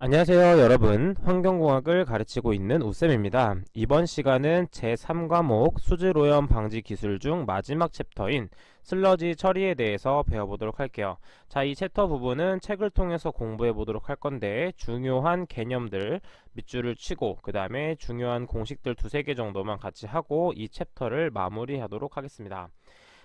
안녕하세요 여러분, 환경공학을 가르치고 있는 우쌤입니다. 이번 시간은 제3과목 수질오염 방지 기술 중 마지막 챕터인 슬러지 처리에 대해서 배워보도록 할게요. 자, 이 챕터 부분은 책을 통해서 공부해 보도록 할 건데, 중요한 개념들 밑줄을 치고 그 다음에 중요한 공식들 두세 개 정도만 같이 하고 이 챕터를 마무리하도록 하겠습니다.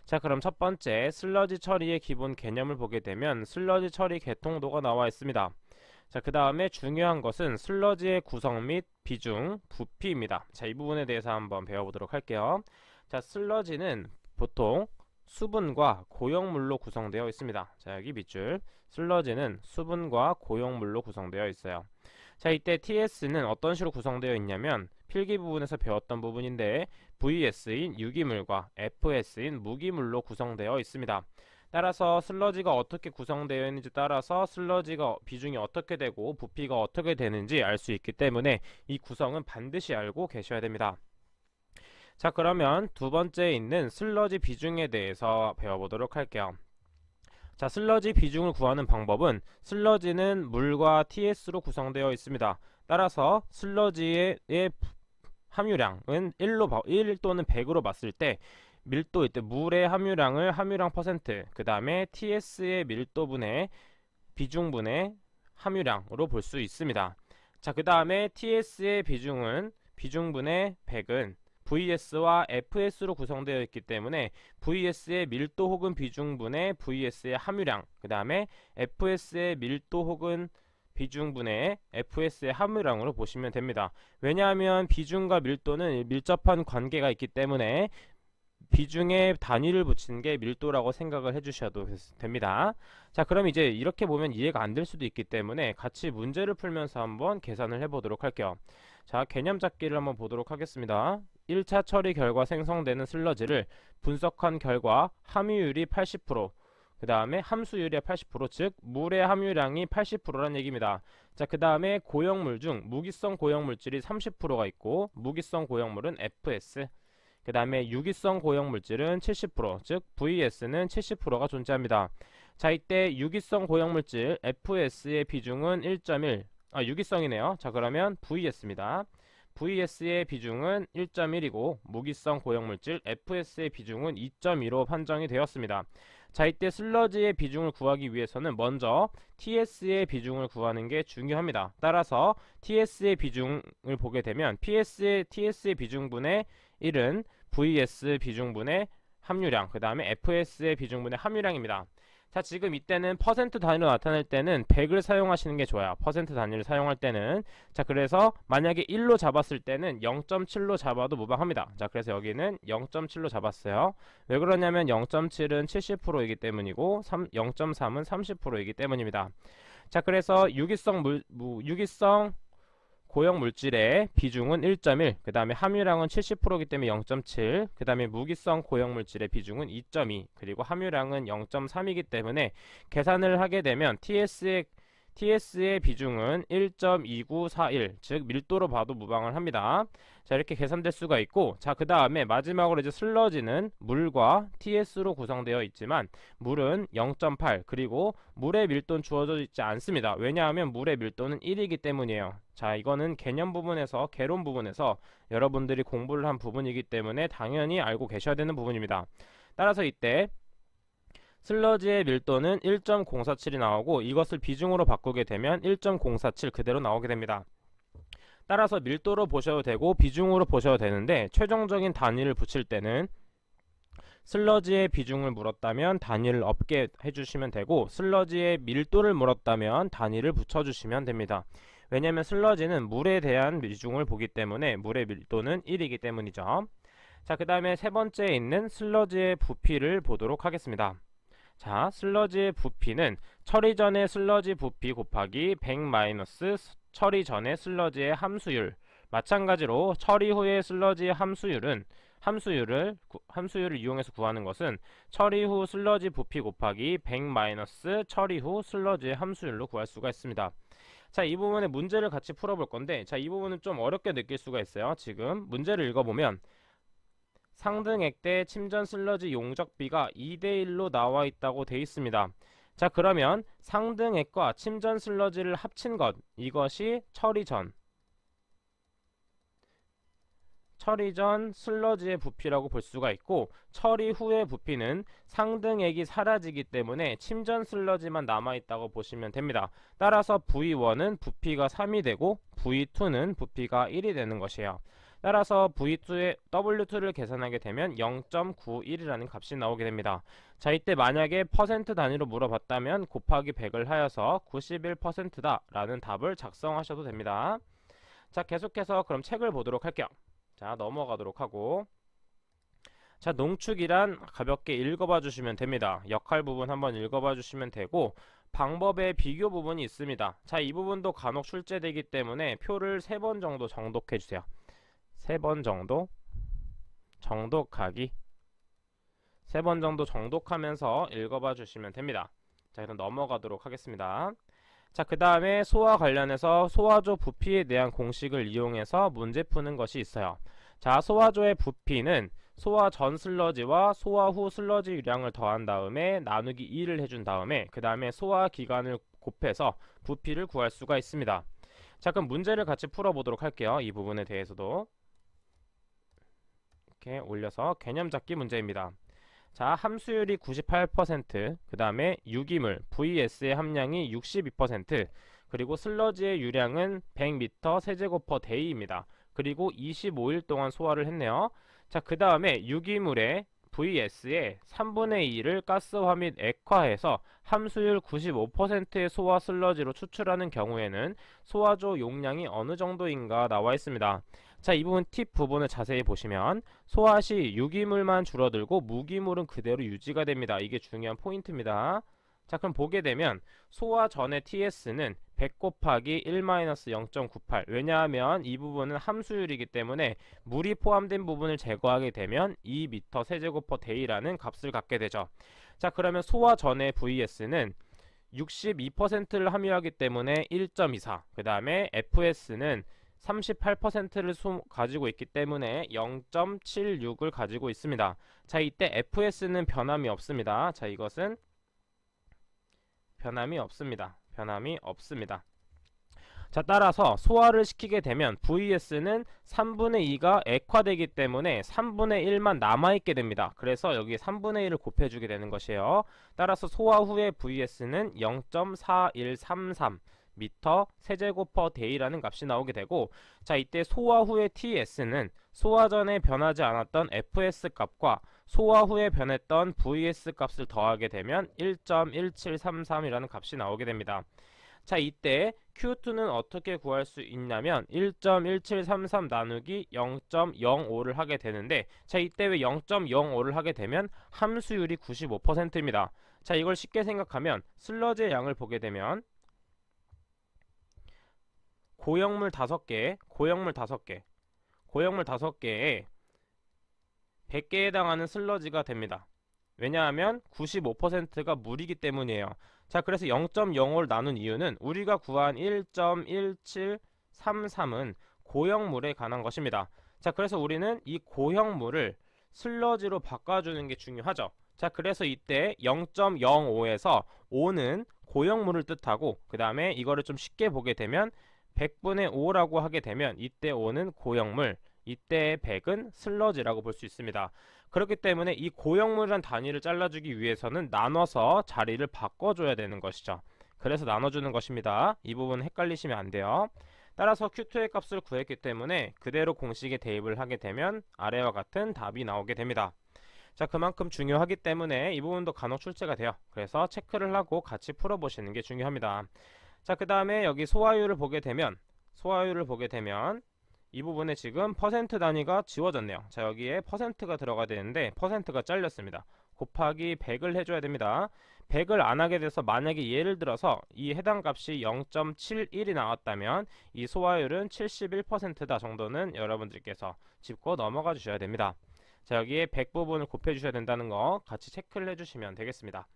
자, 그럼 첫 번째 슬러지 처리의 기본 개념을 보게 되면 슬러지 처리 개통도가 나와 있습니다. 자, 그 다음에 중요한 것은 슬러지의 구성 및 비중, 부피입니다. 자, 이 부분에 대해서 한번 배워보도록 할게요. 자, 슬러지는 보통 수분과 고용물로 구성되어 있습니다. 자, 여기 밑줄. 슬러지는 수분과 고용물로 구성되어 있어요. 자, 이때 TS는 어떤 식으로 구성되어 있냐면 필기 부분에서 배웠던 부분인데 VS인 유기물과 FS인 무기물로 구성되어 있습니다. 따라서 슬러지가 어떻게 구성되어 있는지 따라서 슬러지가 비중이 어떻게 되고 부피가 어떻게 되는지 알 수 있기 때문에 이 구성은 반드시 알고 계셔야 됩니다. 자, 그러면 두 번째에 있는 슬러지 비중에 대해서 배워보도록 할게요. 자, 슬러지 비중을 구하는 방법은 슬러지는 물과 TS로 구성되어 있습니다. 따라서 슬러지의 함유량은 1 또는 100으로 봤을 때 밀도, 이때 물의 함유량을 함유량 퍼센트, 그 다음에 TS의 밀도분의 비중분의 함유량으로 볼 수 있습니다. 자, 그 다음에 TS의 비중은 비중분의 100은 VS와 FS로 구성되어 있기 때문에 VS의 밀도 혹은 비중분의 VS의 함유량, 그 다음에 FS의 밀도 혹은 비중분의 FS의 함유량으로 보시면 됩니다. 왜냐하면 비중과 밀도는 밀접한 관계가 있기 때문에 비중에 단위를 붙이는 게 밀도라고 생각을 해주셔도 됩니다. 자, 그럼 이제 이렇게 보면 이해가 안 될 수도 있기 때문에 같이 문제를 풀면서 한번 계산을 해보도록 할게요. 자, 개념 잡기를 한번 보도록 하겠습니다. 1차 처리 결과 생성되는 슬러지를 분석한 결과 함유율이 80%, 그 다음에 함수율이 80%, 즉 물의 함유량이 80%란 얘기입니다. 자, 그 다음에 고형물 중 무기성 고형물질이 30%가 있고 무기성 고형물은 FS, 그 다음에 유기성 고형물질은 70%, 즉 VS는 70%가 존재합니다. 자, 이때 유기성 고형물질 FS의 비중은 1.1, 유기성이네요. 자, 그러면 VS입니다. VS의 비중은 1.1이고 무기성 고형물질 FS의 비중은 2.2로 판정이 되었습니다. 자, 이때 슬러지의 비중을 구하기 위해서는 먼저 TS의 비중을 구하는 게 중요합니다. 따라서 TS의 비중을 보게 되면 TS의 비중분의 1은 VS 비중분의 함유량, 그 다음에 FS의 비중분의 함유량입니다. 자, 지금 이때는 퍼센트 단위로 나타낼 때는 100을 사용하시는 게 좋아요. 퍼센트 단위를 사용할 때는. 자, 그래서 만약에 1로 잡았을 때는 0.7로 잡아도 무방합니다. 자, 그래서 여기는 0.7로 잡았어요. 왜 그러냐면 0.7은 70%이기 때문이고 0.3은 30%이기 때문입니다. 자, 그래서 유기성 고형 물질의 비중은 1.1, 그 다음에 함유량은 70%이기 때문에 0.7, 그 다음에 무기성 고형 물질의 비중은 2.2, 그리고 함유량은 0.3이기 때문에 계산을 하게 되면 TS의 비중은 1.2941, 즉 밀도로 봐도 무방을 합니다. 자, 이렇게 계산될 수가 있고, 자, 그 다음에 마지막으로 이제 슬러지는 물과 TS로 구성되어 있지만 물은 0.8, 그리고 물의 밀도는 주어져 있지 않습니다. 왜냐하면 물의 밀도는 1이기 때문이에요. 자, 이거는 개념 부분에서, 개론 부분에서 여러분들이 공부를 한 부분이기 때문에 당연히 알고 계셔야 되는 부분입니다. 따라서 이때 슬러지의 밀도는 1.047이 나오고 이것을 비중으로 바꾸게 되면 1.047 그대로 나오게 됩니다. 따라서 밀도로 보셔도 되고 비중으로 보셔도 되는데 최종적인 단위를 붙일 때는 슬러지의 비중을 물었다면 단위를 없게 해주시면 되고 슬러지의 밀도를 물었다면 단위를 붙여주시면 됩니다. 왜냐하면 슬러지는 물에 대한 비중을 보기 때문에 물의 밀도는 1이기 때문이죠. 자, 그 다음에 세 번째에 있는 슬러지의 부피를 보도록 하겠습니다. 자, 슬러지의 부피는 처리 전의 슬러지 부피 곱하기 100 마이너스 처리 전의 슬러지의 함수율, 마찬가지로 처리 후의 슬러지의 함수율을 이용해서 구하는 것은 처리 후 슬러지 부피 곱하기 100 마이너스 처리 후 슬러지의 함수율로 구할 수가 있습니다. 자, 이 부분의 문제를 같이 풀어볼 건데, 자, 이 부분은 좀 어렵게 느낄 수가 있어요. 지금 문제를 읽어보면 상등액대 침전 슬러지 용적비가 2대1로 나와 있다고 되어 있습니다. 자, 그러면 상등액과 침전 슬러지를 합친 것, 이것이 처리 전 슬러지의 부피라고 볼 수가 있고, 처리 후의 부피는 상등액이 사라지기 때문에 침전 슬러지만 남아있다고 보시면 됩니다. 따라서 V1은 부피가 3이 되고 V2는 부피가 1이 되는 것이에요. 따라서 V2의 W2를 계산하게 되면 0.91이라는 값이 나오게 됩니다. 자, 이때 만약에 퍼센트 단위로 물어봤다면 곱하기 100을 하여서 91%다 라는 답을 작성하셔도 됩니다. 자, 계속해서 그럼 책을 보도록 할게요. 자, 넘어가도록 하고, 자, 농축이란 가볍게 읽어봐 주시면 됩니다. 역할 부분 한번 읽어봐 주시면 되고, 방법의 비교 부분이 있습니다. 자, 이 부분도 간혹 출제되기 때문에 표를 3번 정도 정독해 주세요. 3번 정도 정독하기, 3번 정도 정독하면서 읽어봐 주시면 됩니다. 자, 그럼 넘어가도록 하겠습니다. 자, 그 다음에 소와 관련해서 소화조 부피에 대한 공식을 이용해서 문제 푸는 것이 있어요. 자, 소화조의 부피는 소화 전 슬러지와 소화 후 슬러지 유량을 더한 다음에 나누기 2를 해준 다음에 그 다음에 소화 기간을 곱해서 부피를 구할 수가 있습니다. 자, 그럼 문제를 같이 풀어보도록 할게요. 이 부분에 대해서도 이렇게 올려서 개념 잡기 문제입니다. 자, 함수율이 98%, 그 다음에 유기물 VS의 함량이 62%, 그리고 슬러지의 유량은 100m 세제곱 데이입니다. 그리고 25일 동안 소화를 했네요. 자, 그 다음에 유기물의 VS의 3분의 2를 가스화 및 액화해서 함수율 95%의 소화 슬러지로 추출하는 경우에는 소화조 용량이 어느 정도인가 나와 있습니다. 자, 이 부분 팁 부분을 자세히 보시면 소화 시 유기물만 줄어들고 무기물은 그대로 유지가 됩니다. 이게 중요한 포인트입니다. 자, 그럼 보게 되면 소화 전의 TS는 100 곱하기 1-0.98, 왜냐하면 이 부분은 함수율이기 때문에 물이 포함된 부분을 제거하게 되면 2m 세제곱 데이라는 값을 갖게 되죠. 자, 그러면 소화 전의 VS는 62%를 함유하기 때문에 1.24, 그 다음에 FS는 38%를 가지고 있기 때문에 0.76을 가지고 있습니다. 자, 이때 FS는 변함이 없습니다. 자, 이것은 변함이 없습니다. 자, 따라서 소화를 시키게 되면 VS는 3분의 2가 액화되기 때문에 3분의 1만 남아있게 됩니다. 그래서 여기 3분의 1을 곱해주게 되는 것이에요. 따라서 소화 후의 VS는 0.4133 미터 세제곱 데이라는 값이 나오게 되고, 자, 이때 소화 후의 TS는 소화 전에 변하지 않았던 FS 값과 소화 후에 변했던 VS 값을 더하게 되면 1.1733이라는 값이 나오게 됩니다. 자, 이때 Q2는 어떻게 구할 수 있냐면 1.1733 나누기 0.05를 하게 되는데, 자, 이때 왜 0.05를 하게 되면 함수율이 95%입니다. 자, 이걸 쉽게 생각하면 슬러지의 양을 보게 되면 고형물 5개에 100개에 해당하는 슬러지가 됩니다. 왜냐하면 95%가 물이기 때문이에요. 자, 그래서 0.05를 나눈 이유는 우리가 구한 1.1733은 고형물에 관한 것입니다. 자, 그래서 우리는 이 고형물을 슬러지로 바꿔주는 게 중요하죠. 자, 그래서 이때 0.05에서 5는 고형물을 뜻하고, 그 다음에 이거를 좀 쉽게 보게 되면 100분의 5라고 하게 되면 이때 5는 고형물, 이때 100은 슬러지라고 볼 수 있습니다. 그렇기 때문에 이 고형물이란 단위를 잘라주기 위해서는 나눠서 자리를 바꿔줘야 되는 것이죠. 그래서 나눠주는 것입니다. 이 부분 헷갈리시면 안 돼요. 따라서 Q2의 값을 구했기 때문에 그대로 공식에 대입을 하게 되면 아래와 같은 답이 나오게 됩니다. 자, 그만큼 중요하기 때문에 이 부분도 간혹 출제가 돼요. 그래서 체크를 하고 같이 풀어보시는 게 중요합니다. 자, 그 다음에 여기 소화율을 보게 되면 이 부분에 지금 퍼센트 단위가 지워졌네요. 자, 여기에 퍼센트가 들어가야 되는데 퍼센트가 잘렸습니다. 곱하기 100을 해줘야 됩니다. 100을 안 하게 돼서 만약에 예를 들어서 이 해당 값이 0.71이 나왔다면 이 소화율은 71%다 정도는 여러분들께서 짚고 넘어가 주셔야 됩니다. 자, 여기에 100 부분을 곱해 주셔야 된다는 거 같이 체크를 해주시면 되겠습니다.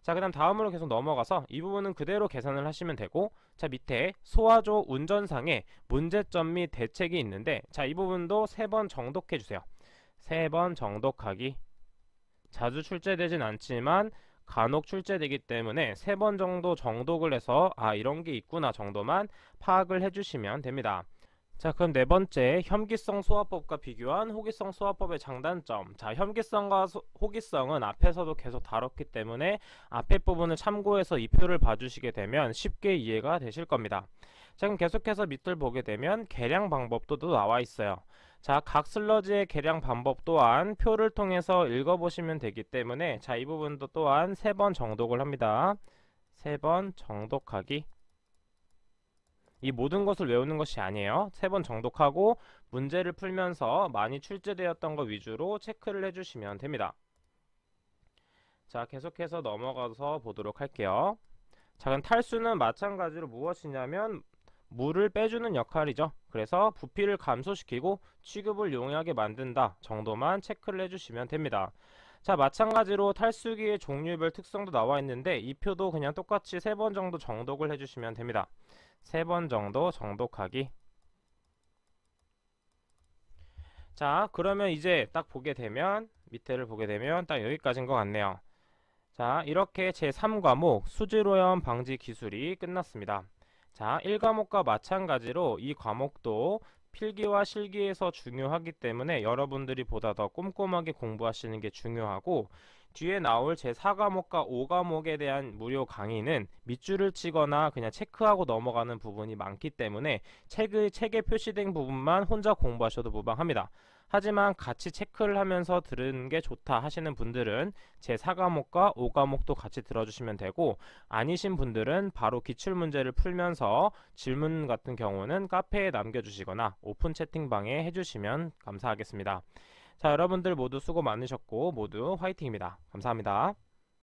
자, 그 다음 다음으로 계속 넘어가서 이 부분은 그대로 계산을 하시면 되고, 자, 밑에 소화조 운전상에 문제점 및 대책이 있는데, 자, 이 부분도 3번 정독해 주세요. 3번 정독하기. 자주 출제되진 않지만 간혹 출제되기 때문에 3번 정도 정독을 해서 이런 게 있구나 정도만 파악을 해주시면 됩니다. 자, 그럼 네 번째, 혐기성 소화법과 비교한 호기성 소화법의 장단점. 자, 혐기성과 호기성은 앞에서도 계속 다뤘기 때문에 앞에 부분을 참고해서 이 표를 봐주시게 되면 쉽게 이해가 되실 겁니다. 자, 그럼 계속해서 밑을 보게 되면 계량 방법도 또 나와 있어요. 자, 각 슬러지의 계량 방법 또한 표를 통해서 읽어보시면 되기 때문에 자, 이 부분도 또한 3번 정독을 합니다. 3번 정독하기. 이 모든 것을 외우는 것이 아니에요. 3번 정독하고 문제를 풀면서 많이 출제되었던 것 위주로 체크를 해주시면 됩니다. 자, 계속해서 넘어가서 보도록 할게요. 자, 그럼 탈수는 마찬가지로 무엇이냐면 물을 빼주는 역할이죠. 그래서 부피를 감소시키고 취급을 용이하게 만든다 정도만 체크를 해주시면 됩니다. 자, 마찬가지로 탈수기의 종류별 특성도 나와 있는데 이 표도 그냥 똑같이 3번 정도 정독을 해주시면 됩니다. 3번 정도 정독하기. 자, 그러면 이제 딱 보게 되면 밑에를 보게 되면 딱 여기까지인 것 같네요. 자, 이렇게 제3과목 수질오염 방지 기술이 끝났습니다. 자, 1과목과 마찬가지로 이 과목도 필기와 실기에서 중요하기 때문에 여러분들이 보다 더 꼼꼼하게 공부하시는 게 중요하고, 뒤에 나올 제4과목과 5과목에 대한 무료 강의는 밑줄을 치거나 그냥 체크하고 넘어가는 부분이 많기 때문에 책에 표시된 부분만 혼자 공부하셔도 무방합니다. 하지만 같이 체크를 하면서 들은 게 좋다 하시는 분들은 제4과목과 5과목도 같이 들어주시면 되고, 아니신 분들은 바로 기출문제를 풀면서 질문 같은 경우는 카페에 남겨주시거나 오픈 채팅방에 해주시면 감사하겠습니다. 자, 여러분들 모두 수고 많으셨고 모두 화이팅입니다. 감사합니다.